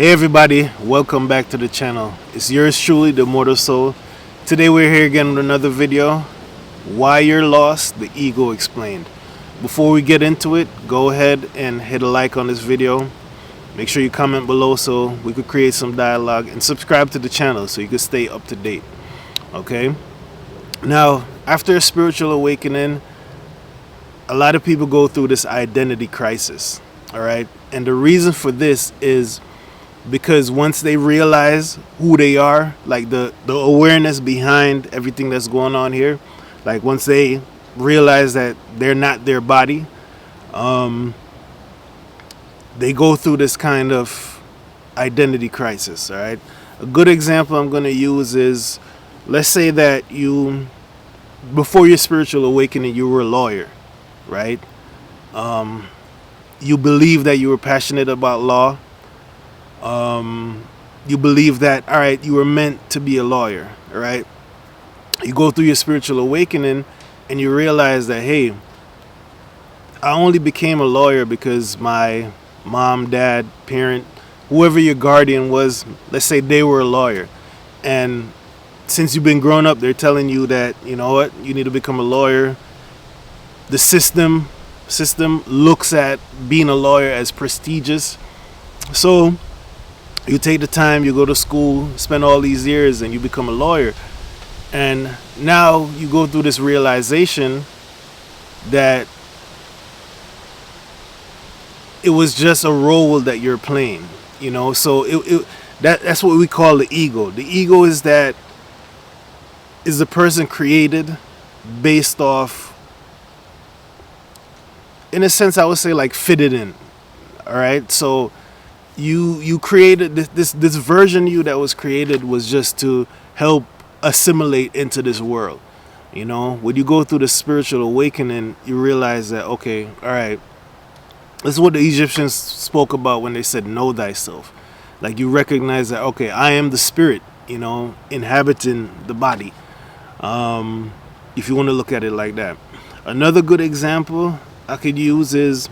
Hey everybody, welcome back to the channel. It's yours truly, the Immortal Soul. Today we're here again with another video. Why you're lost, the ego explained. Before we get into it, go ahead and hit a like on this video. Make sure you comment below so we could create some dialogue, and subscribe to the channel so you can stay up to date. Okay? Now, after a spiritual awakening, a lot of people go through this identity crisis. Alright? And the reason for this is because once they realize who they are, like the awareness behind everything that's going on here, like once they realize that they're not their body, they go through this kind of identity crisis. All right, a good example I'm going to use is, let's say that you, before your spiritual awakening, you were a lawyer, right? You believe that you were passionate about law. You believe that, all right, you were meant to be a lawyer. All right, you go through your spiritual awakening and you realize that, hey, I only became a lawyer because my mom, dad, parent, whoever your guardian was, let's say they were a lawyer, and since you've been growing up, they're telling you that, you know what, you need to become a lawyer. The system looks at being a lawyer as prestigious, so you take the time, you go to school, spend all these years, and you become a lawyer. And now you go through this realization that it was just a role that you're playing, you know. So that's what we call the ego. The ego is the person created based off, in a sense, I would say, like, fitted in. All right, so you created this version of you that was created was just to help assimilate into this world. You know, when you go through the spiritual awakening, you realize that, okay, all right, this is what the Egyptians spoke about when they said know thyself. Like, you recognize that, okay, I am the spirit, you know, inhabiting the body, if you want to look at it like that. Another good example I could use is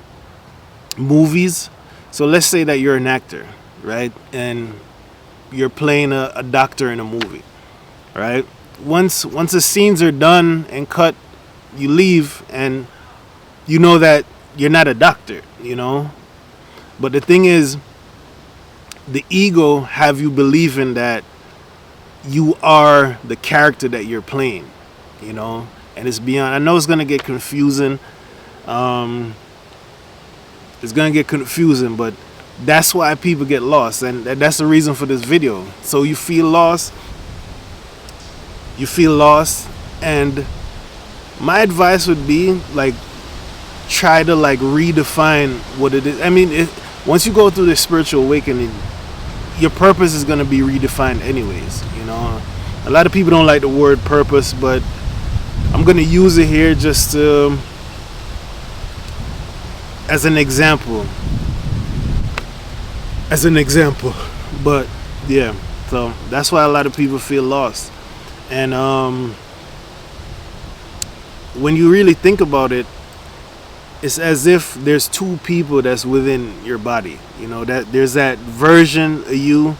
movies. So let's say that you're an actor, right? And you're playing a doctor in a movie, right? Once the scenes are done and cut, you leave and you know that you're not a doctor, you know? But the thing is, the ego have you believing that you are the character that you're playing, you know? And it's beyond, I know it's going to get confusing. It's gonna get confusing, but that's why people get lost, and that's the reason for this video. So you feel lost, and my advice would be, like, try to, like, redefine what it is. I mean, once you go through this spiritual awakening, your purpose is gonna be redefined anyways, you know. A lot of people don't like the word purpose, but I'm gonna use it here just to, as an example. But yeah, so that's why a lot of people feel lost. And when you really think about it, it's as if there's two people that's within your body, you know, that there's that version of you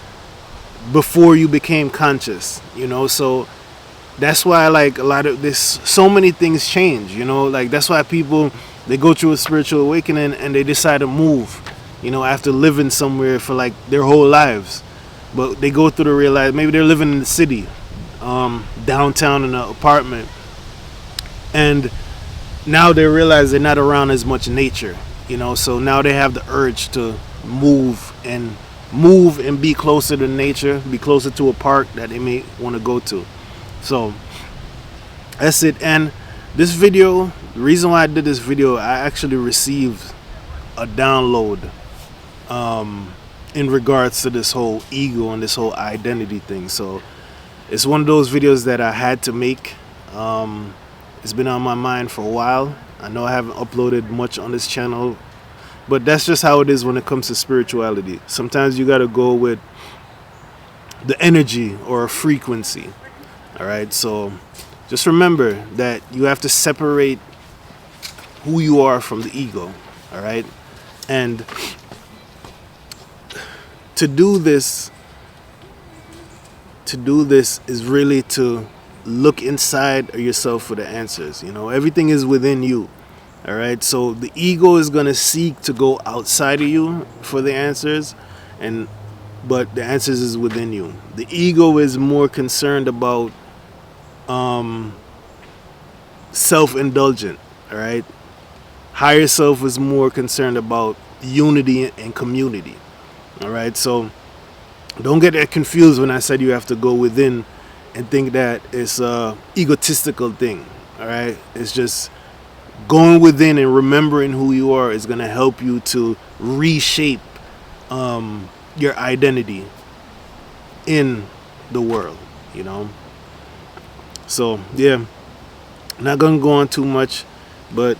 before you became conscious, you know. So that's why, like, a lot of this, so many things change, you know. Like, that's why people, they go through a spiritual awakening and they decide to move, you know, after living somewhere for, like, their whole lives. But they go through the realize, maybe they're living in the city, downtown in an apartment, and now they realize they're not around as much nature, you know. So now they have the urge to move and be closer to nature, be closer to a park that they may want to go to. So that's it. And this video, the reason why I did this video, I actually received a download in regards to this whole ego and this whole identity thing. So it's one of those videos that I had to make. It's been on my mind for a while. I know I haven't uploaded much on this channel, but that's just how it is when it comes to spirituality. Sometimes you got to go with the energy or a frequency. All right, so just remember that you have to separate who you are from the ego. All right, and to do this, is really to look inside of yourself for the answers. You know, everything is within you. All right. So the ego is gonna seek to go outside of you for the answers, but the answers is within you. The ego is more concerned about self-indulgent. All right. Higher self is more concerned about unity and community. All right. So don't get that confused when I said you have to go within and think that it's a egotistical thing. All right. It's just going within and remembering who you are is going to help you to reshape your identity in the world, you know. So yeah, not gonna go on too much, but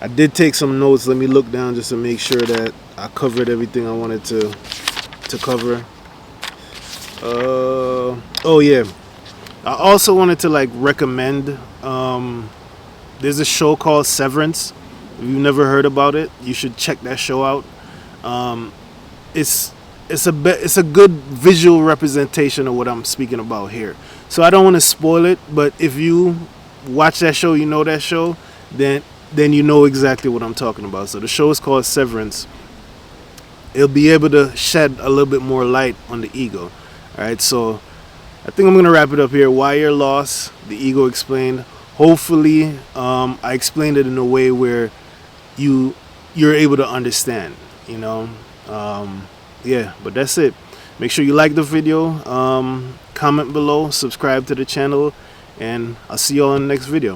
I did take some notes. Let me look down just to make sure that I covered everything I wanted to cover. Oh yeah, I also wanted to like recommend there's a show called Severance. If you've never heard about it, you should check that show out. It's a good visual representation of what I'm speaking about here. So I don't want to spoil it, but if you watch that show, you know that show, then you know exactly what I'm talking about. So the show is called Severance. It'll be able to shed a little bit more light on the ego. All right, so I think I'm gonna wrap it up here. Why you're lost, the ego explained. Hopefully, I explained it in a way where you're able to understand. You know, yeah. But that's it. Make sure you like the video, comment below, subscribe to the channel, and I'll see you all in the next video.